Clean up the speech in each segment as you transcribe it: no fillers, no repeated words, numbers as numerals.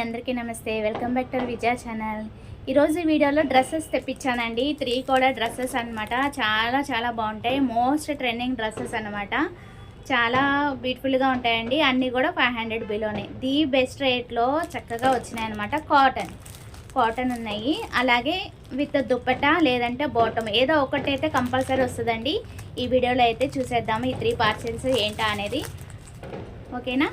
అందరికీ నమస్తే. Welcome back to Vijaya channel. ఈరోజు వీడియోలో డ్రెస్సెస్ తెప్పించానండి. 3 కూడా డ్రెస్సెస్ అనమాట. చాలా బాగుంటాయి. మోస్ట్ ట్రెండింగ్ డ్రెస్సెస్ అనమాట. చాలా బ్యూటిఫుల్గా ఉంటాయండి. అన్నీ కూడా 500 బిలోనే. ది బెస్ట్ రేట్లో చక్కగా వచ్చినాయి అనమాట. కాటన్ ఉన్నాయి. అలాగే విత్ దుప్పటా లేదంటే బాటమ్ ఏదో ఒకటైతే కంపల్సరీ వస్తుందండి. ఈ వీడియోలో అయితే చూసేద్దాము ఈ 3 పార్సెల్స్ ఏంటా అనేది. ఓకేనా?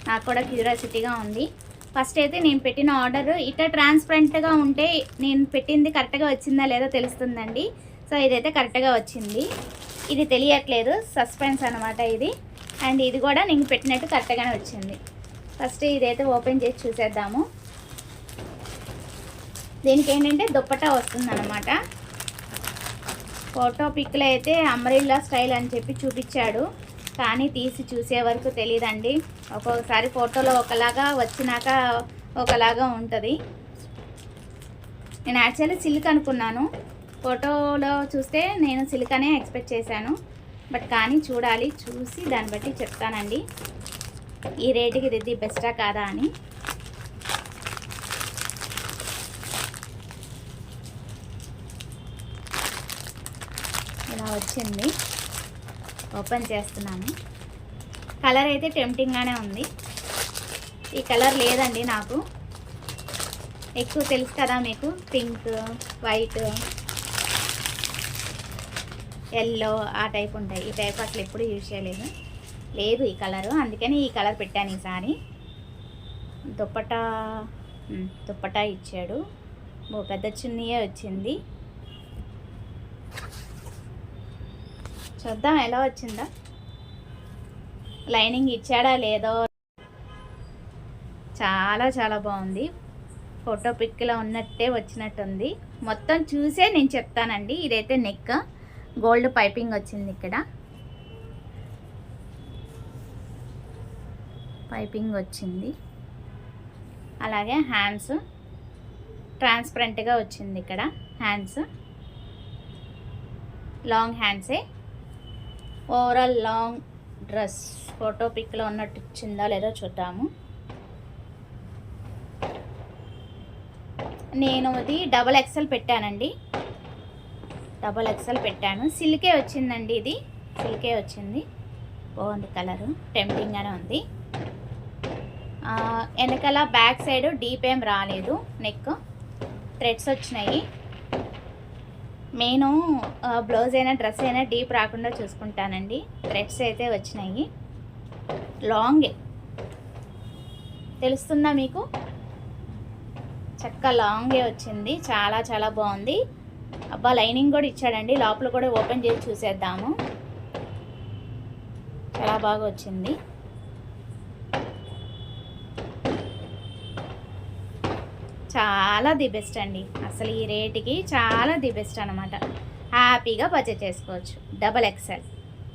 నాకు కూడా క్యూరియాసిటీగా ఉంది. ఫస్ట్ అయితే నేను పెట్టిన ఆర్డర్ ఇట్లా ట్రాన్స్పరెంట్గా ఉంటే నేను పెట్టింది కరెక్ట్గా వచ్చిందా లేదో తెలుస్తుందండి. సో ఇదైతే కరెక్ట్గా వచ్చింది. ఇది తెలియట్లేదు, సస్పెన్స్ అనమాట ఇది. అండ్ ఇది కూడా నేను పెట్టినట్టు కరెక్ట్గానే వచ్చింది. ఫస్ట్ ఇదైతే ఓపెన్ చేసి చూసేద్దాము. దీనికి ఏంటంటే దుప్పటా వస్తుందన్నమాట. ఫోటో పిక్లో అయితే అంబ్రెల్లా స్టైల్ అని చెప్పి చూపించాడు, కానీ తీసి చూసే వరకు తెలియదండి. ఒక్కొక్కసారి ఫోటోలో ఒకలాగా వచ్చినాక ఒకలాగా ఉంటుంది. నేను యాక్చువల్లీ సిల్క్ అనుకున్నాను, ఫోటోలో చూస్తే నేను సిల్క్ అనే ఎక్స్పెక్ట్ చేశాను. బట్ కానీ చూడాలి, చూసి దాన్ని బట్టి చెప్తానండి ఈ రేటుకి ఇది బెస్టా కాదా అని. ఇలా వచ్చింది, ఓపెన్ చేస్తున్నాను. కలర్ అయితే టెంప్టింగ్గానే ఉంది. ఈ కలర్ లేదండి నాకు. ఎక్కువ తెలుసు కదా మీకు, పింక్, వైట్, ఎల్లో ఆ టైప్ ఉంటాయి. ఈ టైప్ అసలు ఎప్పుడు యూజ్ చేయలేదు. లేదు ఈ కలరు, అందుకని ఈ కలర్ పెట్టాను ఈసారి. దుప్పటా ఇచ్చాడు. పెద్ద చున్నీయే వచ్చింది. చూద్దాం ఎలా వచ్చిందా. లైనింగ్ ఇచ్చాడా లేదో. చాలా బాగుంది. ఫోటో పిక్లో ఉన్నట్టే వచ్చినట్టుంది. మొత్తం చూసే నేను చెప్తానండి. ఇదైతే నెక్ గోల్డ్ పైపింగ్ వచ్చింది. ఇక్కడ పైపింగ్ వచ్చింది. అలాగే హ్యాండ్స్ ట్రాన్స్పరెంట్గా వచ్చింది. ఇక్కడ హ్యాండ్స్ లాంగ్ హ్యాండ్సే. ఓవరాల్ లాంగ్ డ్రెస్ ఫోటో పిక్లో ఉన్నట్టు వచ్చిందా లేదో చూద్దాము. నేను ఇది XXL పెట్టానండి. XXL పెట్టాను. సిల్కే వచ్చిందండి. ఇది సిల్కే వచ్చింది. బాగుంది కలరు, టెంప్టింగ్గానే ఉంది. వెనకాల బ్యాక్ సైడ్ డీప్ ఏం రాలేదు. నెక్ థ్రెడ్స్ వచ్చినాయి. నేను బ్లౌజ్ అయినా డ్రెస్ అయినా డీప్ రాకుండా చూసుకుంటానండి. థ్రెడ్స్ అయితే వచ్చినాయి. లాంగే తెలుస్తుందా మీకు? చక్క లాంగే వచ్చింది. చాలా బాగుంది. అబ్బా లైనింగ్ కూడా ఇచ్చాడండి. లోపల కూడా ఓపెన్ చేసి చూసేద్దాము. చాలా బాగా వచ్చింది. చాలా ది బెస్ట్ అండి. అసలు ఈ రేటుకి చాలా ది బెస్ట్ అనమాట. హ్యాపీగా పర్చేస్ చేసుకోవచ్చు. XXL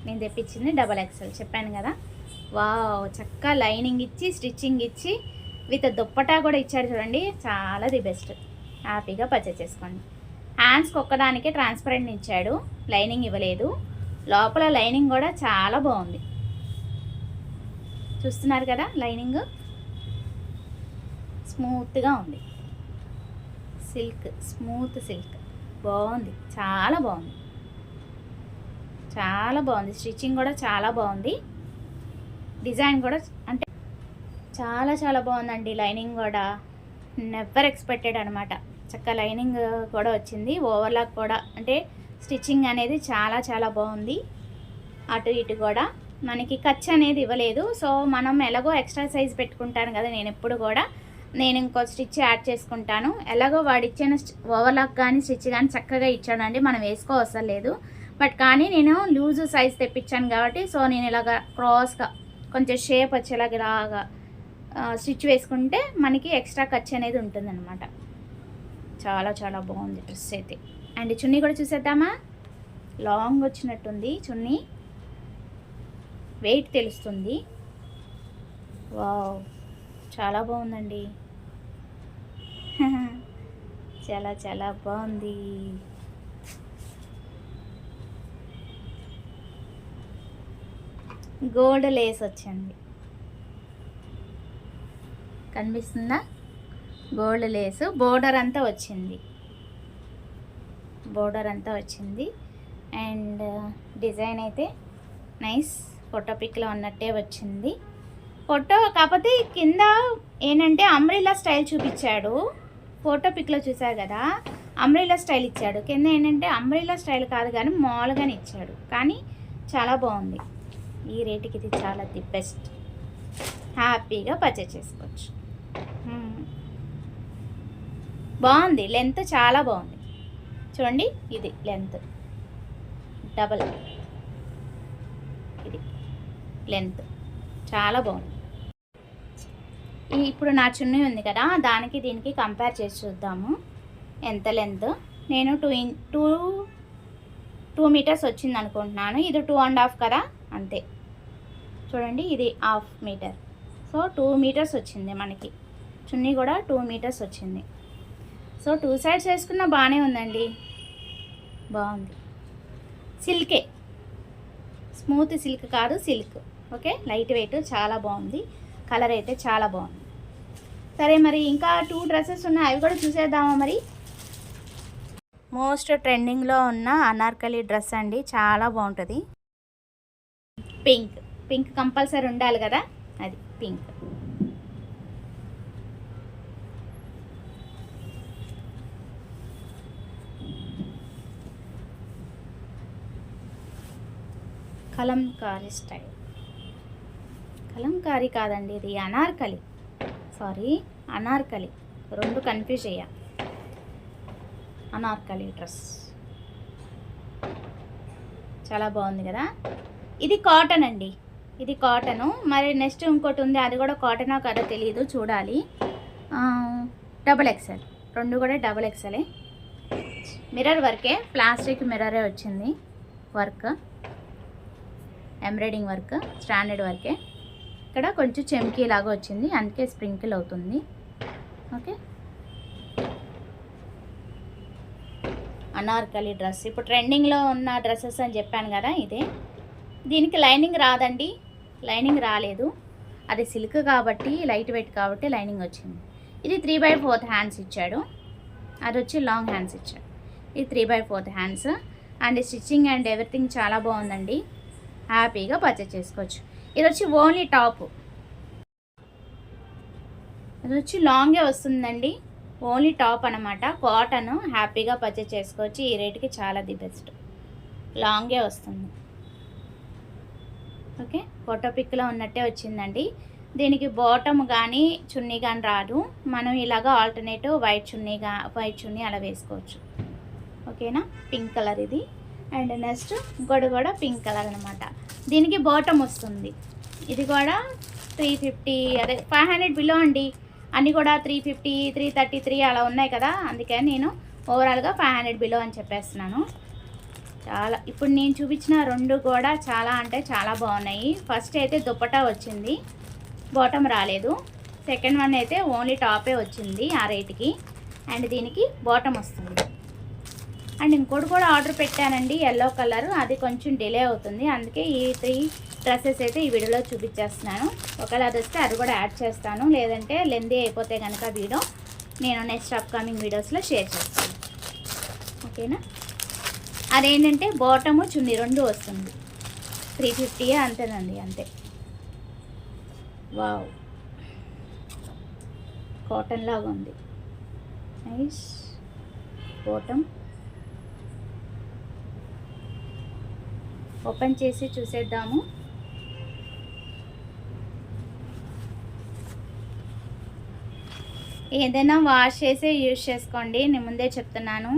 నేను తెప్పించింది XXL చెప్పాను కదా. వావ్, చక్కగా లైనింగ్ ఇచ్చి స్టిచ్చింగ్ ఇచ్చి విత్ దుప్పటా కూడా ఇచ్చాడు చూడండి. చాలా ది బెస్ట్. హ్యాపీగా పర్చేస్ చేసుకోండి. హ్యాండ్స్కి ఒక్కదానికే ట్రాన్స్పరెంట్ ఇచ్చాడు, లైనింగ్ ఇవ్వలేదు. లోపల లైనింగ్ కూడా చాలా బాగుంది. చూస్తున్నారు కదా, లైనింగ్ స్మూత్గా ఉంది. సిల్క్, స్మూత్ సిల్క్ బాగుంది. చాలా బాగుంది. స్టిచ్చింగ్ కూడా చాలా బాగుంది. డిజైన్ కూడా అంటే చాలా బాగుందండి. లైనింగ్ కూడా నెవర్ ఎక్స్పెక్టెడ్ అనమాట. చక్క లైనింగ్ కూడా వచ్చింది. ఓవర్లాక్ కూడా అంటే స్టిచ్చింగ్ అనేది చాలా బాగుంది. అటు ఇటు కూడా మనకి ఖర్చు అనేది ఇవ్వలేదు. సో మనం ఎలాగో ఎక్స్ట్రా సైజ్ పెట్టుకుంటాను కదా, నేను ఎప్పుడు కూడా నేను ఇంకో స్టిచ్ యాడ్ చేసుకుంటాను. ఎలాగో వాడు ఇచ్చిన ఓవర్లాక్ కానీ స్టిచ్ కానీ చక్కగా ఇచ్చాడండి. మనం వేసుకోవసరం లేదు. బట్ కానీ నేను లూజ్ సైజ్ తెప్పించాను కాబట్టి సో నేను ఇలాగ క్రాస్గా కొంచెం షేప్ వచ్చేలాగా ఇలాగా స్టిచ్ వేసుకుంటే మనకి ఎక్స్ట్రా ఖర్చు అనేది ఉంటుందన్నమాట. చాలా బాగుంది డ్రెస్ అయితే. అండ్ చున్నీ కూడా చూసేద్దామా. లాంగ్ వచ్చినట్టుంది చున్నీ, వెయిట్ తెలుస్తుంది. వావ్, చాలా బాగుందండి. చాలా బాగుంది. గోల్డ్ లేస్ వచ్చింది. కనిపిస్తుందా? గోల్డ్ లేసు బోర్డర్ అంతా వచ్చింది. అండ్ డిజైన్ అయితే నైస్ ఫోటో పిక్లో ఉన్నట్టే వచ్చింది. ఫోటో కాకపోతే కింద ఏంటంటే అంబ్రెల్లా స్టైల్ చూపించాడు. ఫోటో పిక్లో చూసారు కదా, అంబ్రెల్లా స్టైల్ ఇచ్చాడు. కింద ఏంటంటే అంబ్రెల్లా స్టైల్ కాదు కానీ మామూలుగానే ఇచ్చాడు. కానీ చాలా బాగుంది. ఈ రేటుకి ఇది చాలా ది బెస్ట్. హ్యాపీగా పర్చేస్ చేసుకోవచ్చు. బాగుంది. లెంత్ చాలా బాగుంది. చూడండి, ఇది లెంత్ డబల్, ఇది లెంత్ చాలా బాగుంది. ఇప్పుడు నా చున్నీ ఉంది కదా, దానికి దీనికి కంపేర్ చేసి చూద్దాము ఎంత లెంత్. నేను 2 మీటర్స్ వచ్చింది అనుకుంటున్నాను. ఇది 2.5 కదా, అంతే. చూడండి, ఇది 1/2 మీటర్. సో 2 మీటర్స్ వచ్చింది మనకి. చున్నీ కూడా 2 మీటర్స్ వచ్చింది. సో 2 సైడ్స్ వేసుకున్న బాగానే ఉందండి, బాగుంది. సిల్కే, స్మూత్ సిల్క్ కాదు, సిల్క్. ఓకే, లైట్ వెయిట్, చాలా బాగుంది. కలర్ అయితే చాలా బాగుంది. సరే, మరి ఇంకా 2 డ్రెస్సెస్ ఉన్నాయి, అవి కూడా చూసేద్దామా మరి. మోస్ట్ ట్రెండింగ్లో ఉన్న అనార్కలి డ్రెస్ అండి, చాలా బాగుంటుంది. పింక్ కంపల్సరీ ఉండాలి కదా, అది పింక్. కలంకారీ స్టైల్. కలంకారీ కాదండి, ఇది అనార్కలి. సారీ, అనార్కలి. 2 కన్ఫ్యూజ్ అయ్యా. అనార్కలి డ్రెస్ చాలా బాగుంది కదా. ఇది కాటన్ అండి, ఇది కాటను. మరి నెక్స్ట్ ఇంకోటి ఉంది, అది కూడా కాటనో కాదో తెలియదు, చూడాలి. XXL, 2 కూడా XXL. మిర్రర్ వర్కే, ప్లాస్టిక్ మిర్రరే వచ్చింది. వర్క్ ఎంబ్రాయిడింగ్ వర్క్, స్టాండర్డ్ వర్కే. ఇక్కడ కొంచెం చెమ్కీ లాగా వచ్చింది, అందుకే స్ప్రింకిల్ అవుతుంది. ఓకే, అనార్కలి డ్రెస్ ఇప్పుడు ట్రెండింగ్లో ఉన్న డ్రెస్సెస్ అని చెప్పాను కదా, ఇదే. దీనికి లైనింగ్ రాదండి, లైనింగ్ రాలేదు. అది సిల్క్ కాబట్టి, లైట్ వెయిట్ కాబట్టి లైనింగ్ వచ్చింది. ఇది 3/4 హ్యాండ్స్ ఇచ్చాడు, అది వచ్చి లాంగ్ హ్యాండ్స్ ఇచ్చాడు. ఇది 3/4 hands. And stitching and everything చాలా బాగుందండి, హ్యాపీగా పర్చేస్ చేసుకోవచ్చు. ఇది వచ్చి ఓన్లీ టాప్, ఇది వచ్చి లాంగే వస్తుందండి, ఓన్లీ టాప్ అనమాట. కాటన్, హ్యాపీగా పర్చేస్ చేసుకోవచ్చు. ఈ రేటుకి చాలా ది బెస్ట్, లాంగే వస్తుంది. ఓకే, ఫోటో పిక్లో ఉన్నట్టే వచ్చిందండి. దీనికి బాటమ్ కానీ చున్నీ కానీ రాదు. మనం ఇలాగ ఆల్టర్నేటివ్ వైట్ చున్నీ అలా వేసుకోవచ్చు. ఓకేనా, పింక్ కలర్ ఇది. అండ్ నెక్స్ట్ ఇంకోటి కూడా పింక్ కలర్ అనమాట. దీనికి బాటమ్ వస్తుంది. ఇది కూడా 350, అదే 500 బిలో అండి. అన్నీ కూడా 350, 333 అలా ఉన్నాయి కదా, అందుకని నేను ఓవరాల్గా 500 బిలో అని చెప్పేస్తున్నాను. చాలా ఇప్పుడు నేను చూపించిన 2 కూడా చాలా అంటే చాలా బాగున్నాయి. ఫస్ట్ అయితే దుపట్టా వచ్చింది, బాటమ్ రాలేదు. సెకండ్ వన్ అయితే ఓన్లీ టాపే వచ్చింది ఆ రేటుకి. అండ్ దీనికి బాటమ్ వస్తుంది. అండ్ ఇంకోటి కూడా ఆర్డర్ పెట్టానండి, ఎల్లో కలర్. అది కొంచెం డిలే అవుతుంది, అందుకే ఈ 3 డ్రెస్సెస్ అయితే ఈ వీడియోలో చూపించేస్తున్నాను. ఒకవేళ అది వస్తే అది కూడా యాడ్ చేస్తాను, లేదంటే లెందీ అయిపోతే కనుక వీడియో నేను నెక్స్ట్ అప్కమింగ్ వీడియోస్లో షేర్ చేస్తాను. ఓకేనా, అదేంటంటే బాటము చున్నీ 2 వస్తుంది. 350 అంతేనండి, అంతే. వావ్, కాటన్ లాగా ఉంది, నైస్. బాటమ్ ఓపెన్ చేసి చూసేద్దాము. ఏదైనా వాష్ చేసి యూజ్ చేసుకోండి, నేను ముందే చెప్తున్నాను.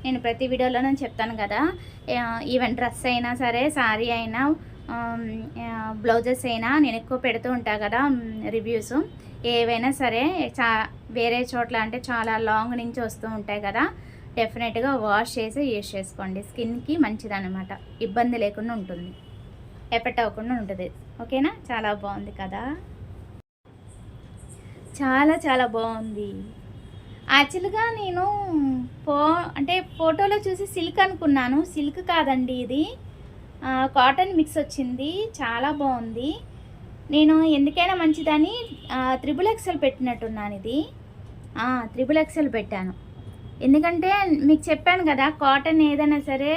నేను ప్రతి వీడియోలోనే చెప్తాను కదా, ఈవెన్ డ్రెస్ అయినా సరే, శారీ అయినా, బ్లౌజెస్ అయినా నేను ఎక్కువ పెడుతూ ఉంటాను కదా రివ్యూస్. ఏవైనా సరే వేరే చోట్ల అంటే చాలా లాంగ్ నుంచి వస్తూ ఉంటాయి కదా, డెఫినెట్గా వాష్ చేసి యూజ్ చేసుకోండి. స్కిన్కి మంచిదన్నమాట, ఇబ్బంది లేకుండా ఉంటుంది, ఎఫెక్ట్ అవ్వకుండా ఉంటుంది. ఓకేనా, చాలా బాగుంది కదా, చాలా చాలా బాగుంది. యాక్చువల్గా నేను అంటే ఫోటోలో చూసి సిల్క్ అనుకున్నాను, సిల్క్ కాదండి, ఇది కాటన్ మిక్స్ వచ్చింది, చాలా బాగుంది. నేను ఎందుకైనా మంచిదని త్రిబుల్ ఎక్సెల్ పెట్టినట్టున్నాను. ఇది త్రిబుల్ ఎక్సెల్ పెట్టాను. ఎందుకంటే మీకు చెప్పాను కదా, కాటన్ ఏదైనా సరే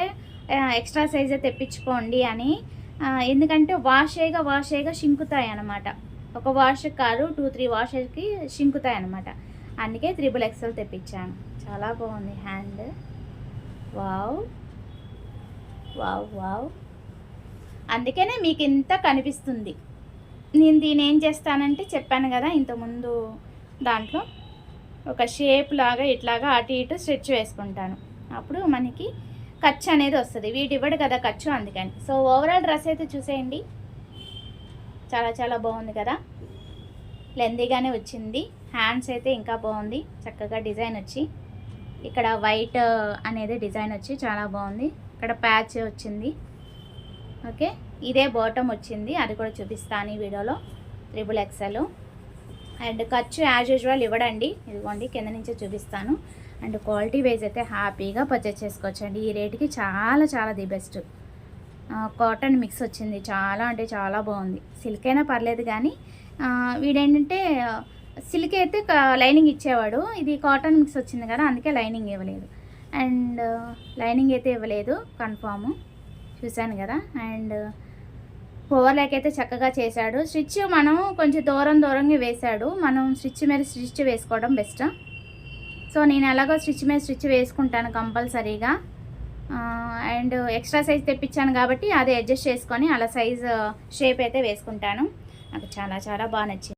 ఎక్స్ట్రా సైజే తెప్పించుకోండి అని. ఎందుకంటే వాష్ చేయగా షింకుతాయి అన్నమాట. ఒక వాష్ కాదు, 2-3 వాషెస్కి షింకుతాయి అన్నమాట. అందుకే త్రిబుల్ ఎక్సెల్ తెప్పించాను. చాలా బాగుంది హ్యాండ్. Wow wow wow. అందుకనే మీకు ఇంత కనిపిస్తుంది. నేను దీన్ని ఏం చేస్తానంటే చెప్పాను కదా ఇంతకుముందు, దాంట్లో ఒక షేప్ లాగా ఇట్లాగా అటు ఇటు స్ట్రెచ్ వేసుకుంటాను. అప్పుడు మనకి ఖర్చు అనేది వస్తుంది. వీటి ఇవ్వడు కదా ఖర్చు, అందుకని. సో ఓవరాల్ డ్రెస్ అయితే చూసేయండి, చాలా చాలా బాగుంది కదా. లెందీగానే వచ్చింది. హ్యాండ్స్ అయితే ఇంకా బాగుంది, చక్కగా డిజైన్ వచ్చి ఇక్కడ వైట్ అనేది డిజైన్ వచ్చి చాలా బాగుంది. ఇక్కడ ప్యాచ్ వచ్చింది. ఓకే, ఇదే బాటమ్ వచ్చింది, అది కూడా చూపిస్తాను ఈ వీడియోలో. Triple XL. అండ్ ఖర్చు యాజ్ యూజువల్ ఇవ్వడండి, ఇదిగోండి కింద నుంచే చూపిస్తాను. అండ్ క్వాలిటీ వైజ్ అయితే హ్యాపీగా పర్చేస్ చేసుకోవచ్చండి. ఈ రేటుకి చాలా చాలా ది బెస్ట్. కాటన్ మిక్స్ వచ్చింది, చాలా అంటే చాలా బాగుంది. సిల్క్ అయినా పర్లేదు కానీ వీడేంటంటే సిల్క్ అయితే లైనింగ్ ఇచ్చేవాడు, ఇది కాటన్ మిక్స్ వచ్చింది కదా, అందుకే లైనింగ్ ఇవ్వలేదు. అండ్ లైనింగ్ అయితే ఇవ్వలేదు కన్ఫామ్, చూశాను కదా. అండ్ ఓవర్లాక్ అయితే చక్కగా చేశాడు. స్టిచ్ మనం కొంచెం దూరంగా వేశాడు. మనం స్టిచ్ మీద స్టిచ్ వేసుకోవడం బెస్ట్. సో నేను ఎలాగో స్టిచ్ మీద స్టిచ్ వేసుకుంటాను కంపల్సరీగా. అండ్ ఎక్స్ట్రా సైజ్ తెప్పించాను కాబట్టి అది అడ్జస్ట్ చేసుకొని అలా సైజ్ షేప్ అయితే వేసుకుంటాను. నాకు చాలా చాలా బాగా నచ్చింది.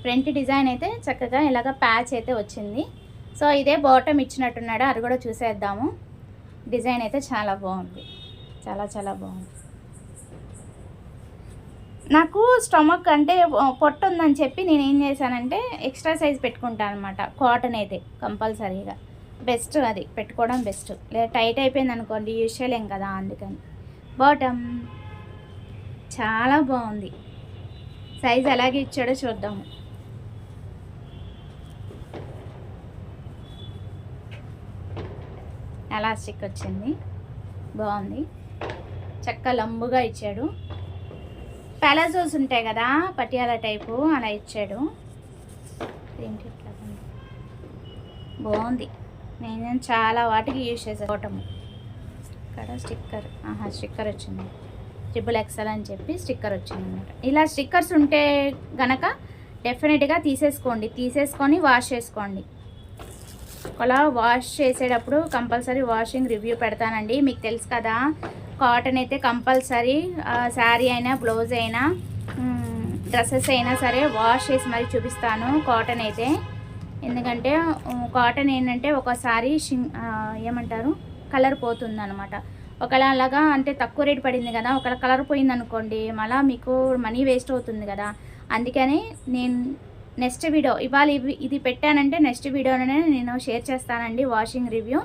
ఫ్రంట్ డిజైన్ అయితే చక్కగా ఇలాగ ప్యాచ్ అయితే వచ్చింది. సో ఇదే బాటమ్ ఇచ్చినట్టున్నాడు, అది కూడా చూసేద్దాము. డిజైన్ అయితే చాలా బాగుంది, చాలా చాలా బాగుంది. నాకు స్టమక్ అంటే పొట్టు ఉందని చెప్పి నేను ఏం చేశానంటే ఎక్స్ట్రా సైజ్ పెట్టుకుంటాను అనమాట. కాటన్ అయితే కంపల్సరీగా బెస్ట్, అది పెట్టుకోవడం బెస్ట్. లేదా టైట్ అయిపోయింది అనుకోండి యూజ్ చేయలేం కదా, అందుకని. బాటమ్ చాలా బాగుంది. సైజ్ ఎలాగే ఇచ్చాడో చూద్దాము. ఎలాస్టిక్ వచ్చింది, బాగుంది. చక్క లంబుగా ఇచ్చాడు. ప్యాలజోస్ ఉంటాయి కదా పటియాలా టైపు, అలా ఇచ్చాడు. ఏంటి ఇట్లా బాగుంది. నేను చాలా వాటికి యూజ్ చేశాను. బాటమ్ ఇక్కడ స్టిక్కర్ వచ్చింది. త్రిబుల్ ఎక్సెల్ అని చెప్పి స్టిక్కర్ వచ్చింది అనమాట. ఇలా స్టిక్కర్స్ ఉంటే గనక డెఫినెట్గా తీసేసుకొని వాష్ చేసుకోండి. అలా వాష్ చేసేటప్పుడు కంపల్సరీ వాషింగ్ రివ్యూ పెడతానండి. మీకు తెలుసు కదా, కాటన్ అయితే కంపల్సరీ శారీ అయినా బ్లౌజ్ అయినా డ్రెస్సెస్ అయినా సరే వాష్ చేసి మరీ చూపిస్తాను కాటన్ అయితే. ఎందుకంటే కాటన్ ఏంటంటే ఒకసారి ఏమంటారు కలర్ పోతుంది అనమాట. ఒకవేళ అలాగా అంటే తక్కువ రేటు పడింది కదా, ఒకవేళ కలర్ పోయింది అనుకోండి, మళ్ళీ మీకు మనీ వేస్ట్ అవుతుంది కదా. అందుకని నేను నెక్స్ట్ వీడియో ఇవాళ ఇది పెట్టానంటే నెక్స్ట్ వీడియోలోనే నేను షేర్ చేస్తానండి వాషింగ్ రివ్యూ.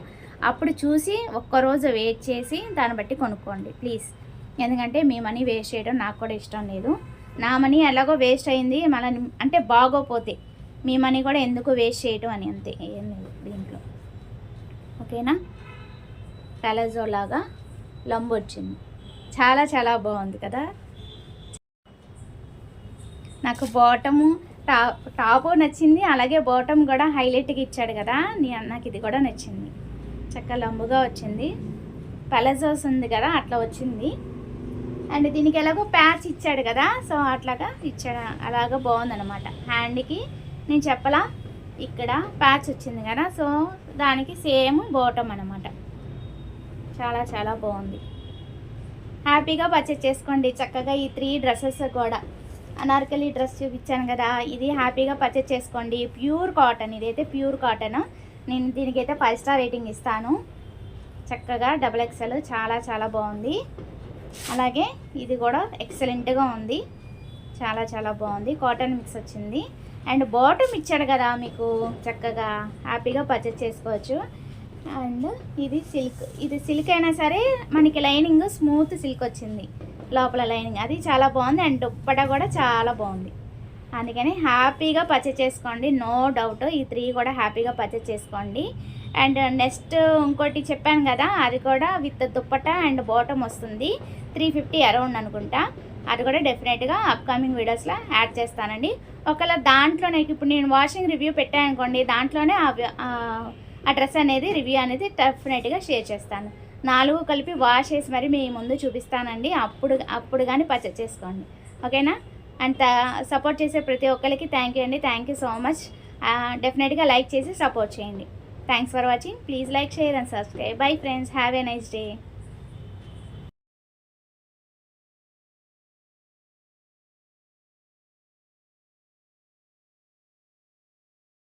అప్పుడు చూసి ఒక్కరోజు వెయిట్ చేసి దాన్ని బట్టి కొనుక్కోండి ప్లీజ్. ఎందుకంటే మీ మనీ వేస్ట్ చేయడం నాకు కూడా ఇష్టం లేదు. నా మనీ ఎలాగో వేస్ట్ అయింది, మళ్ళీ అంటే బాగోపోతే మీ మనీ కూడా ఎందుకు వేస్ట్ చేయడం అని, అంతే, ఏం లేదు దీంట్లో. ఓకేనా. ప్యాలజో లాగా లంబు వచ్చింది, చాలా చాలా బాగుంది కదా. నాకు బాటము టాపు నచ్చింది, అలాగే బాటమ్ కూడా హైలైట్గా ఇచ్చాడు కదా, నాకు ఇది కూడా నచ్చింది. చక్కగా లంబుగా వచ్చింది. ప్యాలజోస్ ఉంది కదా అట్లా వచ్చింది. అండ్ దీనికి ఎలాగో ప్యాచ్ ఇచ్చాడు కదా, సో అట్లాగా ఇచ్చాడు, అలాగా బాగుందనమాట. హ్యాండ్కి నేను చెప్పలా, ఇక్కడ ప్యాచ్ వచ్చింది కదా, సో దానికి సేమ్ బాటమ్ అనమాట. చాలా చాలా బాగుంది. హ్యాపీగా పర్చేస్ చేసుకోండి చక్కగా. ఈ 3 డ్రెస్సెస్ కూడా అనార్కలి డ్రెస్ చూపించాను కదా, ఇది హ్యాపీగా పర్చేస్ చేసుకోండి. ప్యూర్ కాటన్, ఇదైతే ప్యూర్ కాటన్. నేను దీనికైతే 5 స్టార్ రేటింగ్ ఇస్తాను. చక్కగా డబుల్ ఎక్సెల్, చాలా చాలా బాగుంది. అలాగే ఇది కూడా ఎక్సలెంట్గా ఉంది, చాలా చాలా బాగుంది. కాటన్ మిక్స్ వచ్చింది. అండ్ బాటమ్ ఇచ్చాడు కదా మీకు, చక్కగా హ్యాపీగా పర్చేస్ చేసుకోవచ్చు. అండ్ ఇది సిల్క్ అయినా సరే మనకి లైనింగ్ స్మూత్ సిల్క్ వచ్చింది లోపల లైనింగ్, అది చాలా బాగుంది. అండ్ దుప్పట కూడా చాలా బాగుంది. అందుకని హ్యాపీగా పర్చేస్ చేసుకోండి, నో డౌట్. ఈ 3 కూడా హ్యాపీగా పర్చేస్ చేసుకోండి. అండ్ నెక్స్ట్ ఇంకోటి చెప్పాను కదా, అది కూడా విత్ దుప్పట అండ్ బాటమ్ వస్తుంది. 350 అరౌండ్ అనుకుంటా. అది కూడా డెఫినెట్గా అప్కమింగ్ వీడియోస్లో యాడ్ చేస్తానండి. ఒకవేళ దాంట్లోనే ఇప్పుడు నేను వాషింగ్ రివ్యూ పెట్టానుకోండి, దాంట్లోనే ఆ డ్రెస్ అనేది రివ్యూ అనేది డెఫినెట్గా షేర్ చేస్తాను. 4 కలిపి వాష్ చేసి మరి మీ ముందు చూపిస్తానండి. అప్పుడు కానీ పర్చేస్ చేసుకోండి, ఓకేనా? అంత సపోర్ట్ చేసే ప్రతి ఒక్కరికి థ్యాంక్ యూ అండి. Thank you so much. డెఫినెట్గా లైక్ చేసి సపోర్ట్ చేయండి. Thanks for watching. Please like, share and subscribe. Bye friends, have a nice day.